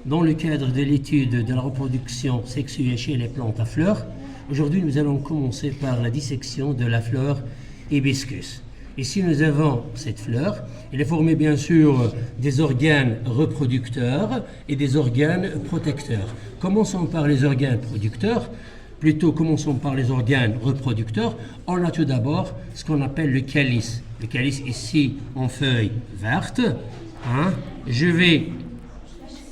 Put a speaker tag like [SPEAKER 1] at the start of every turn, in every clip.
[SPEAKER 1] Dans le cadre de l'étude de la reproduction sexuée chez les plantes à fleurs, aujourd'hui nous allons commencer par la dissection de la fleur hibiscus. Ici nous avons cette fleur, elle est formée bien sûr des organes reproducteurs et des organes protecteurs. Commençons par les organes producteurs, plutôt commençons par les organes reproducteurs. On a tout d'abord ce qu'on appelle le calice. Le calice ici en feuille verte. Je vais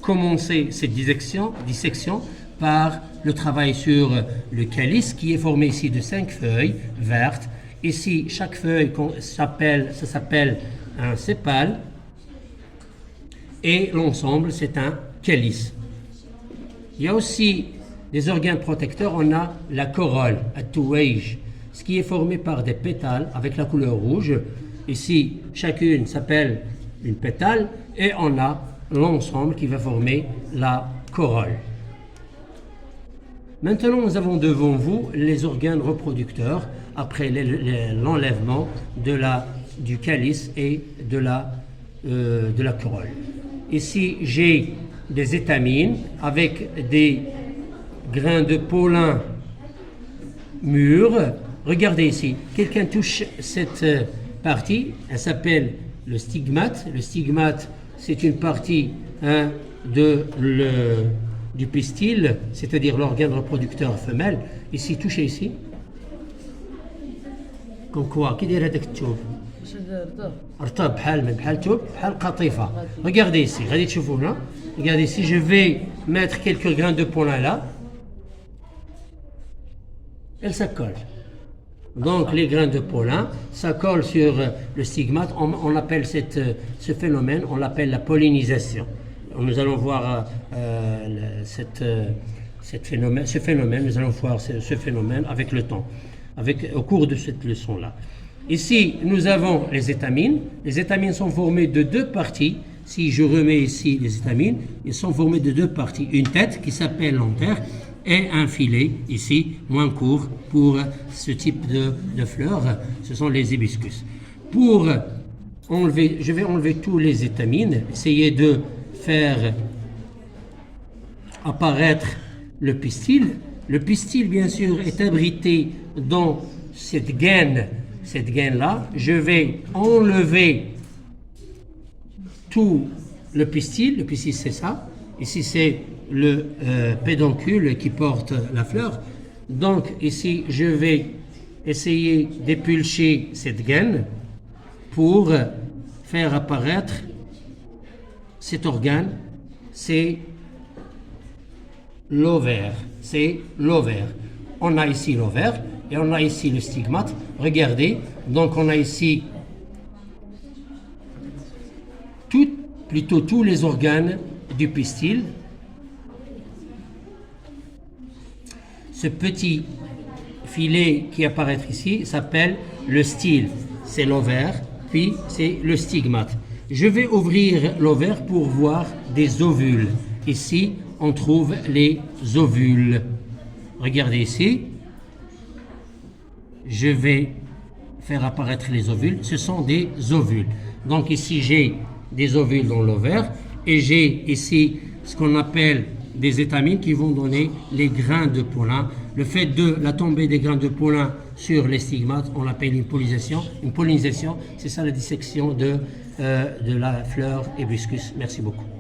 [SPEAKER 1] commencer cette dissection par le travail sur le calice qui est formé ici de 5 feuilles vertes. Ici, chaque feuille s'appelle un sépale et l'ensemble c'est un calice. Il y a aussi des organes protecteurs, on a la corolle, التويج, ce qui est formé par des pétales avec la couleur rouge. Ici, chacune s'appelle une pétale et on a l'ensemble qui va former la corolle. Maintenant, nous avons devant vous les organes reproducteurs après l'enlèvement du calice et de la corolle. Ici, j'ai des étamines avec des grains de pollen mûrs. Regardez ici, quelqu'un touche cette partie, elle s'appelle le stigmate. Le stigmate, c'est une partie du pistil, c'est-à-dire l'organe reproducteur femelle. Ici, touchez ici. Comme quoi, qui dirait هذاك الثوب؟ رطب بحال ثوب بحال قطيفة. Regardez ici, غادي تشوفوا هنا. Regardez ici, je vais mettre quelques grains de pollen là. Elle ça colle. Donc les grains de pollen, ça colle sur le stigmate. On appelle ce phénomène, on l'appelle la pollinisation. Nous allons voir ce phénomène, nous allons voir ce phénomène avec le temps, au cours de cette leçon-là. Ici, nous avons les étamines. Les étamines sont formées de 2 parties. Si je remets ici les étamines, ils sont formés de 2 parties. Une tête qui s'appelle l'antère et un filet, ici, moins court pour ce type de fleurs. Ce sont les hibiscus. Pour enlever, je vais enlever tous les étamines, essayer de faire apparaître le pistil. Le pistil, bien sûr, est abrité dans cette gaine-là. Je vais enlever tout le pistil. Le pistil, c'est ça. Ici, c'est le pédoncule qui porte la fleur. Donc, ici, je vais essayer d'épulcher cette gaine pour faire apparaître cet organe. C'est l'ovaire. On a ici l'ovaire et on a ici le stigmate. Regardez, donc on a ici tous les organes du pistil. Ce petit filet qui apparaît ici s'appelle le style. C'est l'ovaire, puis c'est le stigmate. Je vais ouvrir l'ovaire pour voir des ovules. Ici, on trouve les ovules. Regardez ici. Je vais faire apparaître les ovules. Ce sont des ovules. Donc ici, j'ai des ovules dans l'ovaire et j'ai ici ce qu'on appelle des étamines qui vont donner les grains de pollen. Le fait de la tombée des grains de pollen sur les stigmates, on l'appelle une pollinisation. Une pollinisation, c'est ça la dissection de la fleur hibiscus. Merci beaucoup.